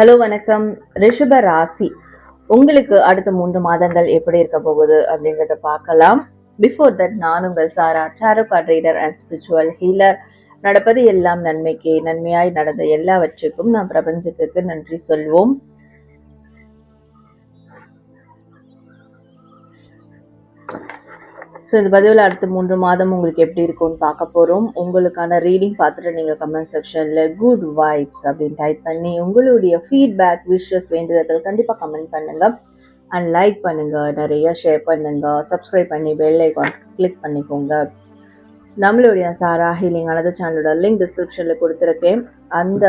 Hello வணக்கம். ரிஷப ராசி உங்களுக்கு அடுத்த 3 மாதங்கள் எப்படி இருக்க போகுது அப்படின்றத பார்க்கலாம். பிஃபோர் தட் நான் உங்கள் Sara, tarot card reader and spiritual healer. நடப்பது எல்லாம் நன்மைக்கு, நன்மையாய் நடந்த எல்லாவற்றுக்கும் நாம் பிரபஞ்சத்துக்கு நன்றி சொல்வோம். ஸோ இந்த பதிவில் அடுத்த 3 மாதம் உங்களுக்கு எப்படி இருக்கும்னு பார்க்க போகிறோம். உங்களுக்கான ரீடிங் பார்த்துட்டு நீங்கள் கமெண்ட் செக்ஷனில் குட் வைப்ஸ் அப்படின்னு டைப் பண்ணி உங்களுடைய ஃபீட்பேக், விஷஸ், வேண்டுதல்கள் கண்டிப்பாக கமெண்ட் பண்ணுங்கள் அண்ட் லைக் பண்ணுங்கள், நிறைய ஷேர் பண்ணுங்கள், சப்ஸ்கிரைப் பண்ணி பெல் ஐகான் கிளிக் பண்ணிக்கோங்க. நம்மளுடைய சாரா ஹீலிங் அனதர் சேனலோட லிங்க் டிஸ்கிரிப்ஷனில் கொடுத்துருக்கேன். அந்த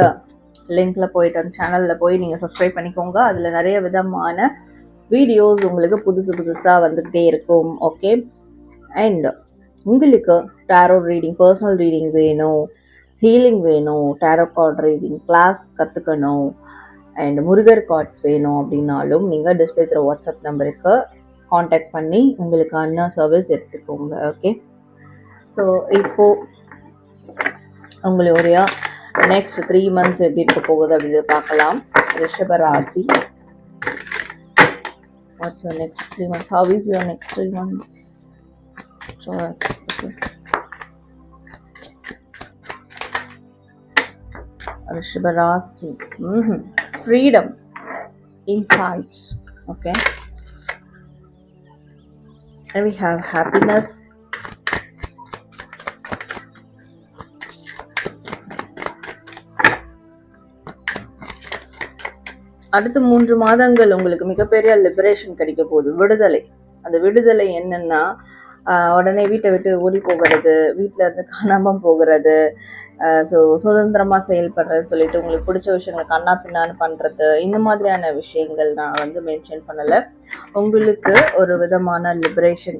லிங்க்கில் போயிட்டு அந்த சேனலில் போய் நீங்கள் சப்ஸ்கிரைப் பண்ணிக்கோங்க. அதில் நிறைய விதமான வீடியோஸ் உங்களுக்கு புதுசாக வந்துக்கிட்டே இருக்கும். ஓகே, அண்ட் உங்களுக்கு டேரோ ரீடிங், பர்சனல் ரீடிங் வேணும், ஹீலிங் வேணும், டேரோ கார்ட் ரீடிங் கிளாஸ் கற்றுக்கணும் அண்ட் முருகர் கார்ட்ஸ் வேணும் அப்படின்னாலும் நீங்கள் டிஸ்பிளே தர வாட்ஸ்அப் நம்பருக்கு காண்டாக்ட் பண்ணி உங்களுக்கான சர்வீஸ் எடுத்துக்கோங்க. ஓகே, ஸோ இப்போது உங்களுடைய நெக்ஸ்ட் 3 months எப்படி இருக்க போகுது அப்படின்னு பார்க்கலாம். ரிஷப ராசி, what's your next 3 months? How is your next 3 months? Taurus. Okay. Rishabha Rasi. Freedom. Insight. Okay. And we have happiness. அடுத்த 3 மாதங்கள் உங்களுக்கு மிகப்பெரிய லிபரேஷன் கிடைக்க போகுது, விடுதலை. அந்த விடுதலை என்னன்னா, உடனே வீட்டை விட்டு ஓடி போகிறது, வீட்டில் இருந்து காணாமல் போகிறது, ஸோ சுதந்திரமாக செயல்படுறது சொல்லிட்டு உங்களுக்கு பிடிச்ச விஷயங்களை கண்ணா பின்னான்னு பண்ணுறது, இந்த மாதிரியான விஷயங்கள் நான் வந்து மென்ஷன் பண்ணலை. உங்களுக்கு ஒரு விதமான லிபரேஷன்,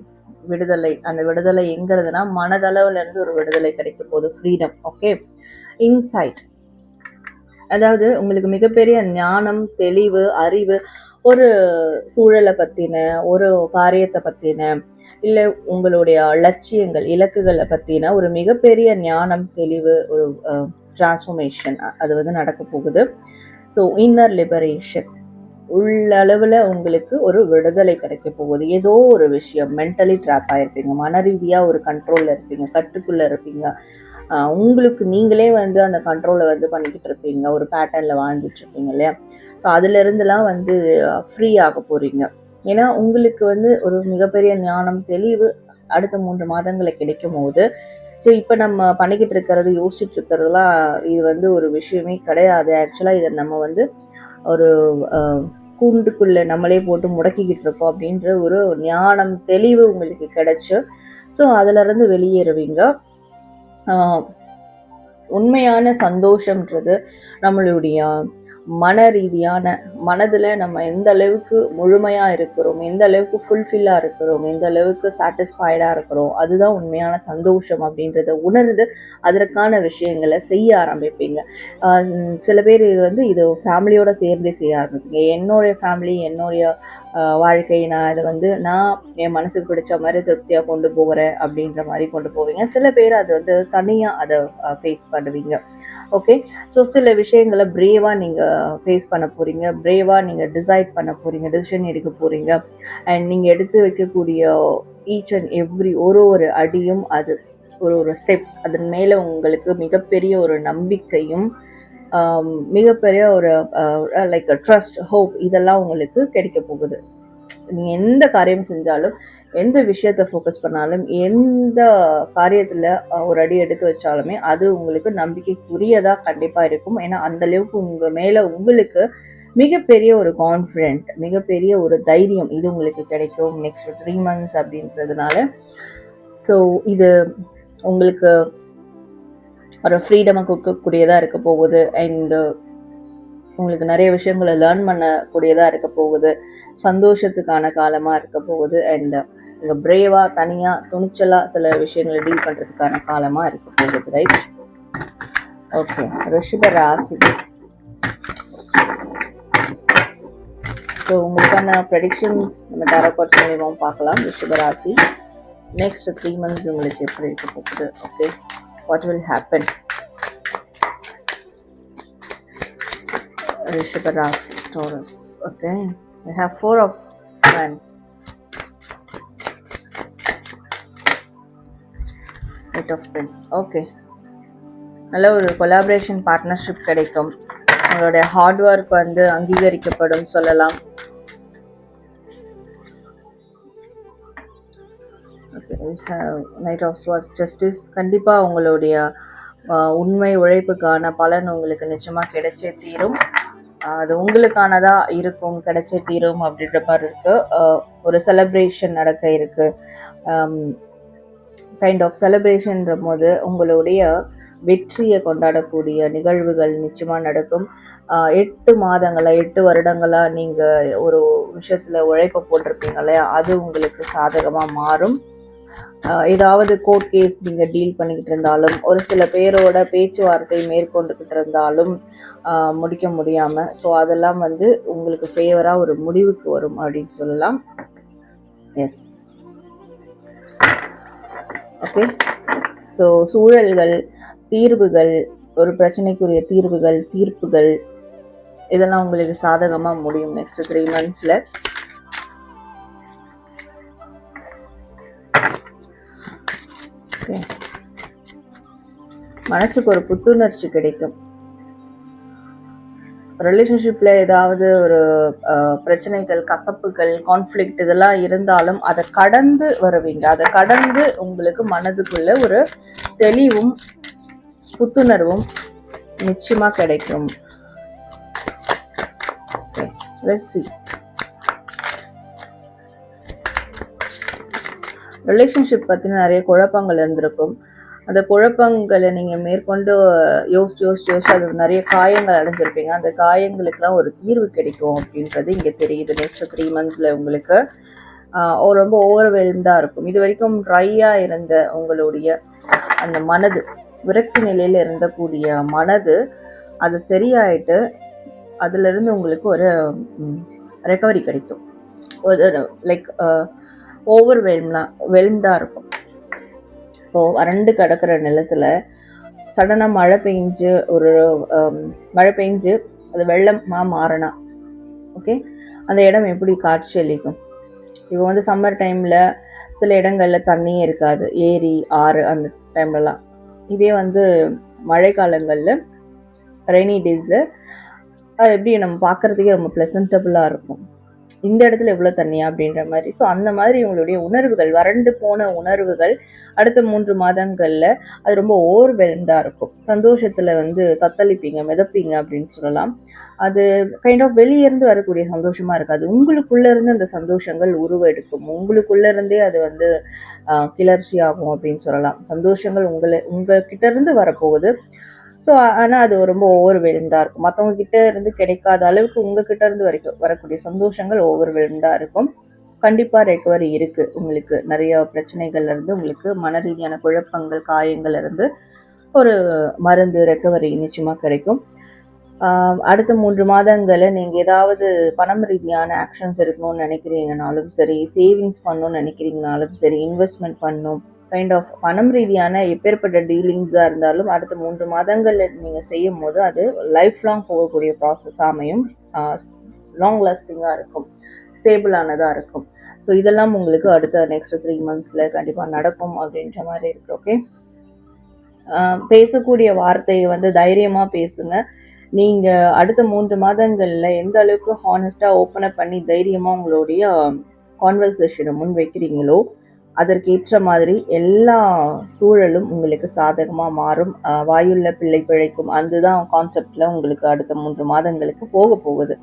விடுதலை. அந்த விடுதலை எங்கிறதுனா மனதளவுலேருந்து ஒரு விடுதலை கிடைக்க போகுது, ஃப்ரீடம். ஓகே, இன்சைட், அதாவது உங்களுக்கு மிகப்பெரிய ஞானம், தெளிவு, அறிவு, ஒரு சூழலை பற்றின, ஒரு காரியத்தை பற்றின, இல்லை உங்களுடைய லட்சியங்கள், இலக்குகளை பற்றின ஒரு மிகப்பெரிய ஞானம், தெளிவு, ஒரு டிரான்ஸ்ஃபர்மேஷன் அது வந்து நடக்க போகுது. ஸோ இன்னர் லிபரேஷன், உள்ளளவில் உங்களுக்கு ஒரு விடுதலை கிடைக்க போகுது. ஏதோ ஒரு விஷயம் மென்டலி ட்ராப் ஆகிருப்பீங்க, மன ரீதியாக ஒரு கண்ட்ரோலில் இருப்பீங்க, கட்டுக்குள்ளே இருப்பீங்க, உங்களுக்கு நீங்களே வந்து அந்த கண்ட்ரோலை வந்து பண்ணிக்கிட்டு இருப்பீங்க, ஒரு பேட்டர்னில் வாழ்ந்துட்டு இருப்பீங்க இல்லையா. ஸோ அதுலேருந்துலாம் வந்து ஃப்ரீ ஆக போகிறீங்க. ஏன்னா உங்களுக்கு வந்து ஒரு மிகப்பெரிய ஞானம், தெளிவு அடுத்த 3 மாதங்களை கிடைக்கும் போது, ஸோ இப்போ நம்ம பண்ணிக்கிட்டு இருக்கிறது, யோசிச்சுட்டு இருக்கிறதுலாம் இது வந்து ஒரு விஷயமே கிடையாது. ஆக்சுவலாக இதை நம்ம வந்து ஒரு கூண்டுக்குள்ளே நம்மளே போட்டு முடக்கிக்கிட்டு இருக்கோம் அப்படின்ற ஒரு ஞானம், தெளிவு உங்களுக்கு கிடைச்சு, ஸோ அதிலிருந்து வெளியேறுவீங்க. உண்மையான சந்தோஷம்ன்றது நம்மளுடைய மன ரீதியான, மனதில் நம்ம எந்த அளவுக்கு முழுமையாக இருக்கிறோம், எந்த அளவுக்கு ஃபுல்ஃபில்லாக இருக்கிறோம், எந்த அளவுக்கு சாட்டிஸ்ஃபைடாக இருக்கிறோம், அதுதான் உண்மையான சந்தோஷம் அப்படின்றத உணர்ந்து அதற்கான விஷயங்களை செய்ய ஆரம்பிப்பீங்க. சில பேர் இது ஃபேமிலியோடு சேர்ந்தே செய்ய ஆரம்பிப்பீங்க. என்னுடைய ஃபேமிலி, என்னுடைய வாழ்க்கை, நான் இதை வந்து நான் என் மனசுக்கு பிடிச்ச மாதிரி திருப்தியாக கொண்டு போகிறேன் அப்படின்ற மாதிரி கொண்டு போவீங்க. சில பேர் அது வந்து தனியாக அதை ஃபேஸ் பண்ணுவீங்க. ஓகே, ஸோ சில விஷயங்களை பிரேவாக நீங்கள் ஃபேஸ் பண்ண போகிறீங்க, பிரேவாக நீங்கள் டிசைட் பண்ண போகிறீங்க, டிசிஷன் எடுக்க போகிறீங்க. அண்ட் நீங்கள் எடுத்து வைக்கக்கூடிய ஈச் அண்ட் எவ்ரி ஒரு அடியும், அது ஒரு ஸ்டெப்ஸ், அதன் மேலே உங்களுக்கு மிகப்பெரிய ஒரு நம்பிக்கையும், மிகப்பெரிய ஒரு லைக் ட்ரஸ்ட், ஹோப், இதெல்லாம் உங்களுக்கு கிடைக்க போகுது. நீங்கள் எந்த காரியம் செஞ்சாலும், எந்த விஷயத்தை ஃபோக்கஸ் பண்ணாலும், எந்த காரியத்தில் ஒரு அடி எடுத்து வச்சாலுமே அது உங்களுக்கு நம்பிக்கைக்குரியதாக கண்டிப்பாக இருக்கும். ஏன்னா அந்தளவுக்கு உங்கள் மேலே உங்களுக்கு மிகப்பெரிய ஒரு கான்ஃபிடென்ட், மிகப்பெரிய ஒரு தைரியம் இது உங்களுக்கு கிடைக்கும் நெக்ஸ்ட் 3 months அப்படின்றதுனால. ஸோ இது உங்களுக்கு ஒரு ஃப்ரீடமாக கொடுக்கக்கூடியதாக இருக்க போகுது. அண்டு உங்களுக்கு நிறைய விஷயங்களை லேர்ன் பண்ணக்கூடியதாக இருக்க போகுது. சந்தோஷத்துக்கான காலமாக இருக்க போகுது. அண்ட் நீங்கள் பிரேவாக, தனியாக, துணிச்சலாக சில விஷயங்களை டீல் பண்ணுறதுக்கான காலமாக இருக்க போகுது. ரைட்? ஓகே, ரிஷப ராசி. ஸோ உங்களுக்கான ப்ரெடிக்ஷன்ஸ் நம்ம டாரோ கார்ட்ஸ் மூலியமாக பார்க்கலாம். ரிஷப ராசி நெக்ஸ்ட் 3 months உங்களுக்கு எப்படி இருக்க போகுது. Okay, what will happen? Rishabha Rasi, Taurus. Okay, we have 4 of Wands. 8 of Pen. Okay, நல்ல ஒரு கொலாபரேஷன் பார்ட்னர்ஷிப் கிடைக்கும். உங்களுடைய ஹார்ட் ஒர்க் வந்து அங்கீகரிக்கப்படும் சொல்லலாம். Okay, we have Knight of Swords, Justice. கண்டிப்பாக உங்களுடைய உண்மை உழைப்புக்கான பலன் உங்களுக்கு நிச்சயமாக கிடைச்சே தீரும். அது உங்களுக்கானதா இருக்கும், கிடைச்சே தீரும் அப்படின்ற மாதிரி இருக்கு. ஒரு செலிப்ரேஷன் நடக்க இருக்கு. கைண்ட் ஆஃப் செலிப்ரேஷன்ற போது உங்களுடைய வெற்றியை கொண்டாடக்கூடிய நிகழ்வுகள் நிச்சயமா நடக்கும். 8 மாதங்களா 8 வருடங்களா நீங்க ஒரு விஷயத்துல உழைப்ப போட்டிருப்பீங்க இல்லையா, அது உங்களுக்கு சாதகமா மாறும். ஏதாவது கோர்ட் கேஸ் நீங்க டீல் பண்ணிக்கிட்டு இருந்தாலும், ஒரு சில பேரோட பேச்சுவார்த்தை மேற்கொண்டுகிட்டு இருந்தாலும் முடிக்க முடியாம, ஸோ அதெல்லாம் வந்து உங்களுக்கு ஃபேவரா ஒரு முடிவுக்கு வரும் அப்படின்னு சொல்லலாம். S, okay. ஸோ சூழல்கள், தீர்வுகள், ஒரு பிரச்சனைக்குரிய தீர்வுகள், தீர்ப்புகள், இதெல்லாம் உங்களுக்கு சாதகமா முடியும் நெக்ஸ்ட் 3 monthsல. மனசுக்கு ஒரு புத்துணர்ச்சி கிடைக்கும். ரிலேஷன்ஷிப்ல ஏதாவது ஒரு பிரச்சனைகள், கசப்புகள், கான்ஃப்ளிக்ட் இதெல்லாம் இருந்தாலும் அதை கடந்து வருவீங்க. அதை கடந்து உங்களுக்கு மனதுக்குள்ள ஒரு தெளிவும் புத்துணர்வும் நிச்சயமா கிடைக்கும். ரிலேஷன்ஷிப் பத்தின நிறைய குழப்பங்கள் இருந்திருக்கும். அந்த குழப்பங்களை நீங்கள் மேற்கொண்டு யோசிச்சு அது நிறைய காயங்கள் அடைஞ்சிருப்பீங்க. அந்த காயங்களுக்கெல்லாம் ஒரு தீர்வு கிடைக்கும் அப்படின்றது இங்கே தெரியுது. நெக்ஸ்ட் 3 monthsல உங்களுக்கு ரொம்ப ஓவர்வெல்ம்டாக இருக்கும். இது வரைக்கும் ட்ரையாக இருந்த உங்களுடைய அந்த மனது, விரக்தி நிலையில் இருந்தக்கூடிய மனது, அது சரியாயிட்டு அதுலேருந்து உங்களுக்கு ஒரு ரெக்கவரி கிடைக்கும். லைக் வெல்ம்டாக இருக்கும். இப்போது வறண்டு கிடக்கிற நிலத்தில் சடனாக மழை பெஞ்சு அது வெள்ளமாக மாறினா ஓகே, அந்த இடம் எப்படி காட்சி அளிக்கும்? இப்போ வந்து சம்மர் டைமில் சில இடங்களில் தண்ணியே இருக்காது, ஏரி, ஆறு அந்த டைம்லலாம். இதே வந்து மழை காலங்களில், ரெய்னி டேஸில் அது எப்படி நம்ம பார்க்குறதுக்கே ரொம்ப ப்ளசன்டபுளாக இருக்கும். இந்த இடத்துல எவ்வளோ தண்ணியா அப்படின்ற மாதிரி. ஸோ அந்த மாதிரி உங்களுடைய உணர்வுகள், வறண்டு போன உணர்வுகள் அடுத்த 3 மாதங்களில் அது ரொம்ப ஓவர்வெல்ம்டாக இருக்கும். சந்தோஷத்தில் வந்து தத்தளிப்பீங்க, மிதப்பீங்க அப்படின்னு சொல்லலாம். அது கைண்ட் ஆஃப் வெளியேருந்து வரக்கூடிய சந்தோஷமாக இருக்காது. உங்களுக்குள்ளேருந்து அந்த சந்தோஷங்கள் உருவெடுக்கும். உங்களுக்குள்ளேருந்தே அது வந்து கிளர்ச்சி ஆகும் அப்படின்னு சொல்லலாம். சந்தோஷங்கள் உங்ககிட்ட இருந்து வரப்போகுது. ஸோ ஆனால் அது ரொம்ப ஓவர்வெல்ம்டாக இருக்கும். மற்றவங்க கிட்ட இருந்து கிடைக்காத அளவுக்கு உங்ககிட்ட இருந்து வரக்கூடிய சந்தோஷங்கள் ஓவர்வெல்ம்டாக இருக்கும். கண்டிப்பாக ரெக்கவரி இருக்குது. உங்களுக்கு நிறைய பிரச்சனைகள்ல இருந்து, உங்களுக்கு மன ரீதியான குழப்பங்கள், காயங்கள் இருந்து ஒரு மருந்து ரெக்கவரி நிச்சயமாக கிடைக்கும். அடுத்த 3 மாதங்களில் நீங்கள் ஏதாவது பணம் ரீதியான ஆக்ஷன்ஸ் எடுக்கணும்னு நினைக்கிறீங்கனாலும் சரி, சேவிங்ஸ் பண்ணணும்னு நினைக்கிறீங்கனாலும் சரி, இன்வெஸ்ட்மெண்ட் பண்ணணும், கைண்ட் ஆஃப் பணம் ரீதியான எப்பேற்பட்ட டீலிங்ஸாக இருந்தாலும் அடுத்த 3 மாதங்களில் நீங்கள் செய்யும் போது அது லைஃப் லாங் போகக்கூடிய ப்ராசஸ் அமையும். லாங் லாஸ்டிங்காக இருக்கும், ஸ்டேபிளானதாக இருக்கும். ஸோ இதெல்லாம் உங்களுக்கு அடுத்த நெக்ஸ்ட் 3 monthsல கண்டிப்பாக நடக்கும் அப்படின்ற மாதிரி இருக்குது. ஓகே, பேசக்கூடிய வார்த்தையை வந்து தைரியமாக பேசுங்க. நீங்கள் அடுத்த 3 மாதங்களில் எந்த அளவுக்கு ஹானஸ்டாக ஓப்பன் அப் பண்ணி தைரியமாக உங்களுடைய கான்வர்சேஷனை முன் வைக்கிறீங்களோ அதற்கேற்ற மாதிரி எல்லா சூழலும் உங்களுக்கு சாதகமாக மாறும். வாயுள்ள பிள்ளை பிழைக்கும், அதுதான் கான்செப்டில் உங்களுக்கு அடுத்த 3 மாதங்களுக்கு போகுது.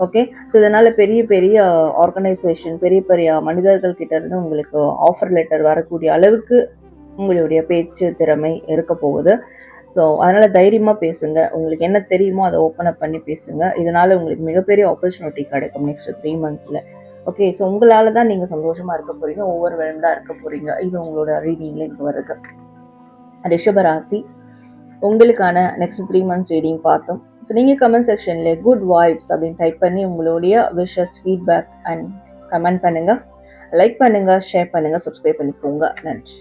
ஓகே, ஸோ இதனால் பெரிய பெரிய ஆர்கனைசேஷன், பெரிய பெரிய மனிதர்கள்கிட்ட இருந்து உங்களுக்கு ஆஃபர் லெட்டர் வரக்கூடிய அளவுக்கு உங்களுடைய பேச்சு திறமை இருக்க போகுது. ஸோ அதனால் தைரியமாக பேசுங்க. உங்களுக்கு என்ன தெரியுமோ அதை ஓப்பன் அப் பண்ணி பேசுங்க. இதனால் உங்களுக்கு மிகப்பெரிய ஆப்பர்ச்சுனிட்டி கிடைக்கும் நெக்ஸ்ட் 3 monthsல. ஓகே, ஸோ உங்களால் தான் நீங்கள் சந்தோஷமாக இருக்க போகிறீங்க, ஓவர்வெல்ம்டாக இருக்க போகிறீங்க. இது உங்களோட ரீடிங்கில் இங்கே வருது. ரிஷபராசி, உங்களுக்கான நெக்ஸ்ட் 3 months ரீடிங் பார்த்தோம். ஸோ நீங்கள் கமெண்ட் செக்ஷனில் குட் வைப்ஸ் அப்படின்னு டைப் பண்ணி உங்களுடைய விஷஸ், ஃபீட்பேக் அண்ட் கமெண்ட் பண்ணுங்கள். லைக் பண்ணுங்கள், ஷேர் பண்ணுங்கள், சப்ஸ்கிரைப் பண்ணிக்கோங்க. நன்றி.